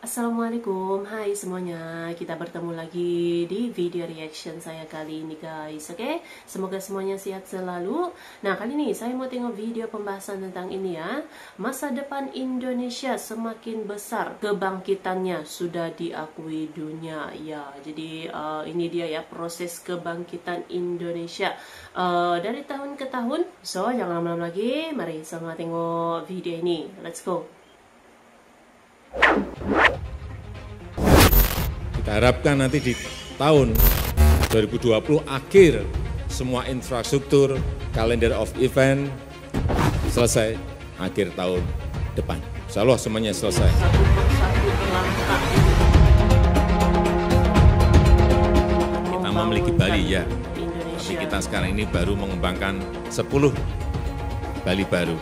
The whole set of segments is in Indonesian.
Assalamualaikum, hai semuanya. Kita bertemu lagi di video reaction saya kali ini guys. Oke, semoga semuanya sehat selalu. Nah, kali ini saya mau tengok video pembahasan tentang ini ya. Masa depan Indonesia semakin besar, kebangkitannya sudah diakui dunia. Ya, jadi ini dia ya proses kebangkitan Indonesia dari tahun ke tahun. So, jangan lama-lama lagi, mari sama tengok video ini. Let's go. Kita harapkan nanti di tahun 2020 akhir semua infrastruktur, kalender of event selesai akhir tahun depan. Insya Allah semuanya selesai. Kita memiliki Bali ya, tapi kita sekarang ini baru mengembangkan 10 Bali baru.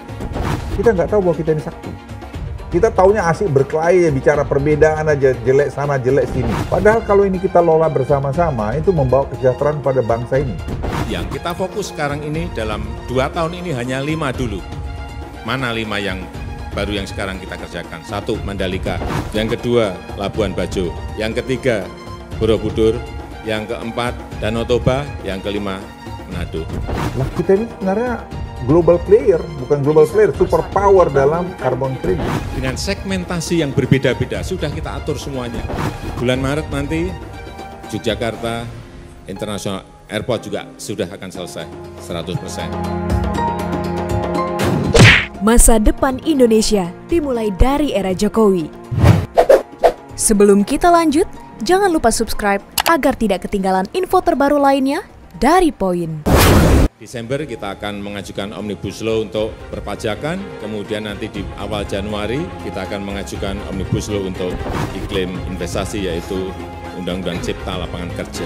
Kita nggak tahu bahwa kita ini sakti. Kita taunya asik berkelahi, bicara perbedaan aja, jelek sana, jelek sini. Padahal kalau ini kita lola bersama-sama, itu membawa kesejahteraan pada bangsa ini. Yang kita fokus sekarang ini dalam 2 tahun ini hanya 5 dulu. Mana 5 yang baru yang sekarang kita kerjakan? 1, Mandalika. Yang kedua, Labuan Bajo. Yang ketiga, Borobudur. Yang keempat, Danau Toba. Yang kelima, Manado. Lah kita ini sebenarnya global player, bukan global player, super power dalam carbon trading. Dengan segmentasi yang berbeda-beda, sudah kita atur semuanya. Bulan Maret nanti, Yogyakarta International Airport juga sudah akan selesai 100%. Masa depan Indonesia dimulai dari era Jokowi. Sebelum kita lanjut, jangan lupa subscribe agar tidak ketinggalan info terbaru lainnya dari Poin. Desember kita akan mengajukan Omnibus Law untuk perpajakan, kemudian nanti di awal Januari kita akan mengajukan Omnibus Law untuk iklim investasi, yaitu Undang-Undang Cipta Lapangan Kerja.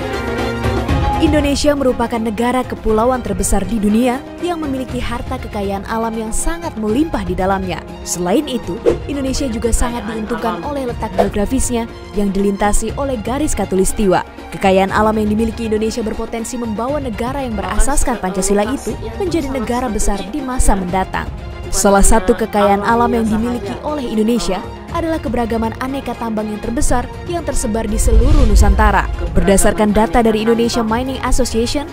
Indonesia merupakan negara kepulauan terbesar di dunia yang memiliki harta kekayaan alam yang sangat melimpah di dalamnya. Selain itu, Indonesia juga sangat diuntungkan oleh letak geografisnya yang dilintasi oleh garis khatulistiwa. Kekayaan alam yang dimiliki Indonesia berpotensi membawa negara yang berasaskan Pancasila itu menjadi negara besar di masa mendatang. Salah satu kekayaan alam yang dimiliki oleh Indonesia adalah keberagaman aneka tambang yang terbesar yang tersebar di seluruh Nusantara. Berdasarkan data dari Indonesia Mining Association,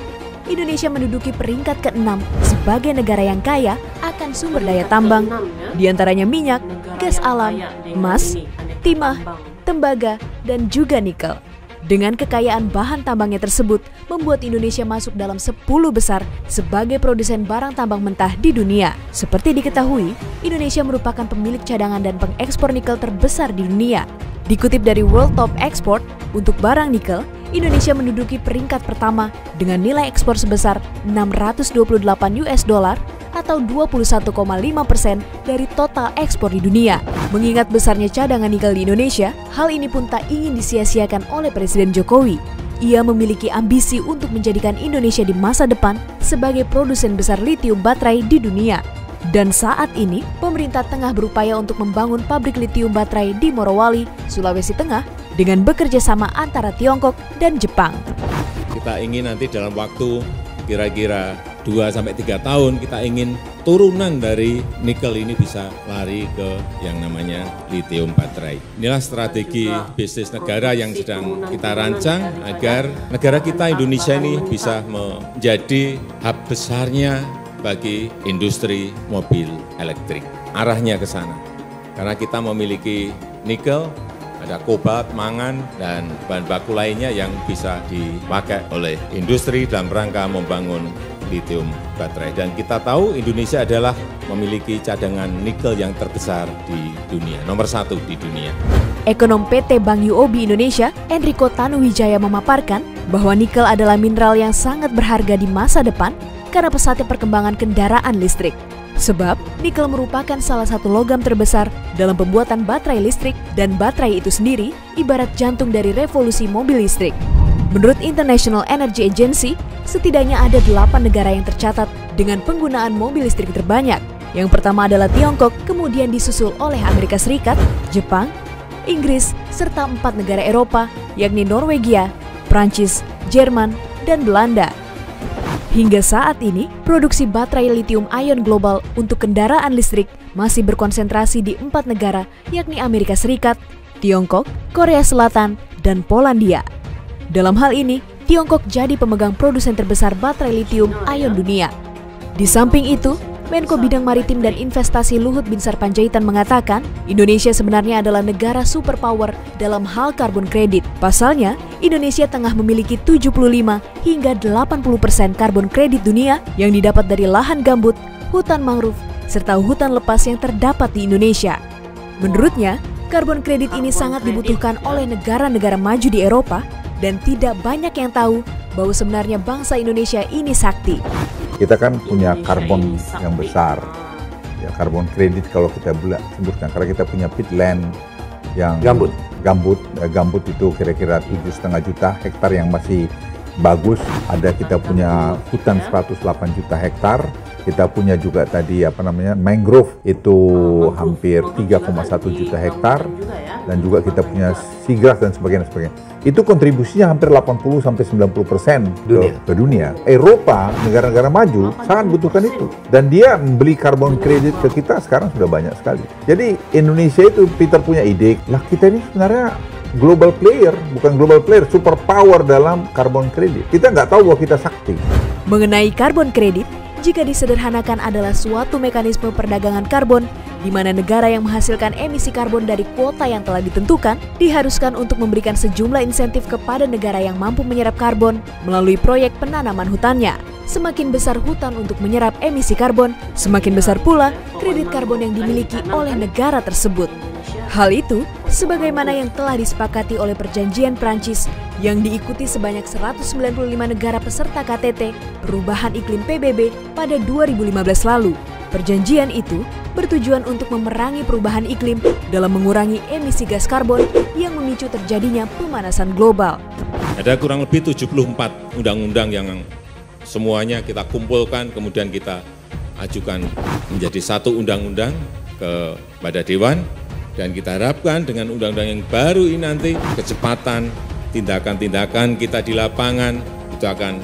Indonesia menduduki peringkat ke-6 sebagai negara yang kaya akan sumber daya tambang, diantaranya minyak, gas alam, emas, timah, tembaga, dan juga nikel. Dengan kekayaan bahan tambangnya tersebut, membuat Indonesia masuk dalam 10 besar sebagai produsen barang tambang mentah di dunia. Seperti diketahui, Indonesia merupakan pemilik cadangan dan pengekspor nikel terbesar di dunia. Dikutip dari World Top Export, untuk barang nikel, Indonesia menduduki peringkat pertama dengan nilai ekspor sebesar $628 atau 21,5% dari total ekspor di dunia. Mengingat besarnya cadangan nikel di Indonesia, hal ini pun tak ingin disia-siakan oleh Presiden Jokowi. Ia memiliki ambisi untuk menjadikan Indonesia di masa depan sebagai produsen besar litium baterai di dunia. Dan saat ini, pemerintah tengah berupaya untuk membangun pabrik litium baterai di Morowali, Sulawesi Tengah, dengan bekerja sama antara Tiongkok dan Jepang. Kita ingin nanti dalam waktu kira-kira 2-3 tahun, kita ingin turunan dari nikel ini bisa lari ke yang namanya litium baterai. Inilah strategi bisnis negara yang sedang kita rancang agar negara kita Indonesia ini bisa menjadi hub besarnya bagi industri mobil elektrik. Arahnya ke sana. Karena kita memiliki nikel, ada kobalt, mangan, dan bahan baku lainnya yang bisa dipakai oleh industri dalam rangka membangun litium baterai. Dan kita tahu Indonesia adalah memiliki cadangan nikel yang terbesar di dunia, nomor 1 di dunia. Ekonom PT Bank UOB Indonesia, Enrico Tanuwijaya memaparkan bahwa nikel adalah mineral yang sangat berharga di masa depan karena pesatnya perkembangan kendaraan listrik. Sebab, nikel merupakan salah satu logam terbesar dalam pembuatan baterai listrik dan baterai itu sendiri ibarat jantung dari revolusi mobil listrik. Menurut International Energy Agency, setidaknya ada 8 negara yang tercatat dengan penggunaan mobil listrik terbanyak. Yang pertama adalah Tiongkok, kemudian disusul oleh Amerika Serikat, Jepang, Inggris, serta 4 negara Eropa, yakni Norwegia, Prancis, Jerman, dan Belanda. Hingga saat ini, produksi baterai lithium ion global untuk kendaraan listrik masih berkonsentrasi di 4 negara, yakni Amerika Serikat, Tiongkok, Korea Selatan, dan Polandia. Dalam hal ini, Tiongkok jadi pemegang produsen terbesar baterai lithium ion dunia. Di samping itu, Menko Bidang Maritim dan Investasi Luhut Binsar Panjaitan mengatakan, Indonesia sebenarnya adalah negara superpower dalam hal karbon kredit. Pasalnya, Indonesia tengah memiliki 75 hingga 80% karbon kredit dunia yang didapat dari lahan gambut, hutan mangrove, serta hutan lepas yang terdapat di Indonesia. Menurutnya, karbon kredit ini sangat dibutuhkan oleh negara-negara maju di Eropa dan tidak banyak yang tahu bahwa sebenarnya bangsa Indonesia ini sakti. Kita kan punya karbon yang besar, ya karbon kredit kalau kita sebutkan, karena kita punya peatland yang gambut itu kira-kira 7,5 juta hektar yang masih bagus. Ada kita punya hutan 108 juta hektar. Kita punya juga tadi mangrove itu hampir 3,1 juta hektar, dan juga kita punya seagrass dan sebagainya. Itu kontribusinya hampir 80-90% ke dunia. Eropa, negara-negara maju sangat butuhkan itu, dan dia membeli karbon kredit ke kita sekarang sudah banyak sekali. Jadi Indonesia itu, Peter punya ide, lah kita ini sebenarnya global player, bukan global player, super power dalam karbon kredit. Kita nggak tahu bahwa kita sakti. Mengenai karbon kredit, jika disederhanakan adalah suatu mekanisme perdagangan karbon di mana negara yang menghasilkan emisi karbon dari kuota yang telah ditentukan diharuskan untuk memberikan sejumlah insentif kepada negara yang mampu menyerap karbon melalui proyek penanaman hutannya. Semakin besar hutan untuk menyerap emisi karbon, semakin besar pula kredit karbon yang dimiliki oleh negara tersebut. Hal itu sebagaimana yang telah disepakati oleh Perjanjian Prancis yang diikuti sebanyak 195 negara peserta KTT Perubahan Iklim PBB pada 2015 lalu. Perjanjian itu bertujuan untuk memerangi perubahan iklim dalam mengurangi emisi gas karbon yang memicu terjadinya pemanasan global. Ada kurang lebih 74 undang-undang yang semuanya kita kumpulkan, kemudian kita ajukan menjadi satu undang-undang kepada Dewan. Dan kita harapkan dengan undang-undang yang baru ini nanti kecepatan tindakan-tindakan kita di lapangan itu akan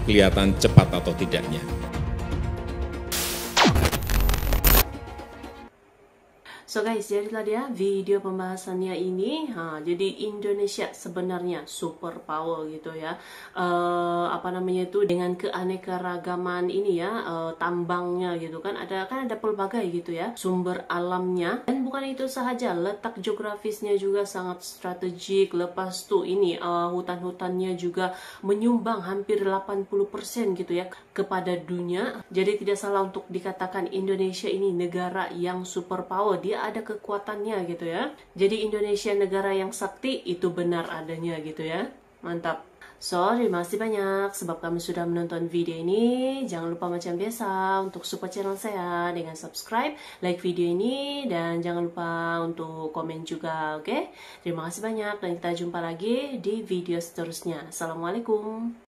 kelihatan cepat atau tidaknya. So guys, jadilah dia video pembahasannya ini. Jadi Indonesia sebenarnya super power gitu ya. Dengan keanekaragaman ini ya, tambangnya gitu kan ada pelbagai gitu ya, sumber alamnya. Dan bukan itu sahaja, letak geografisnya juga sangat strategik. Lepas tuh ini hutan-hutannya juga menyumbang hampir 80% gitu ya kepada dunia. Jadi tidak salah untuk dikatakan Indonesia ini negara yang super power. Dia ada kekuatannya gitu ya. Jadi Indonesia negara yang sakti itu benar adanya gitu ya. Mantap. So, terima kasih banyak sebab kamu sudah menonton video ini. Jangan lupa macam biasa untuk support channel saya dengan subscribe, like video ini, dan jangan lupa untuk komen juga, oke? Terima kasih banyak dan kita jumpa lagi di video seterusnya. Assalamualaikum.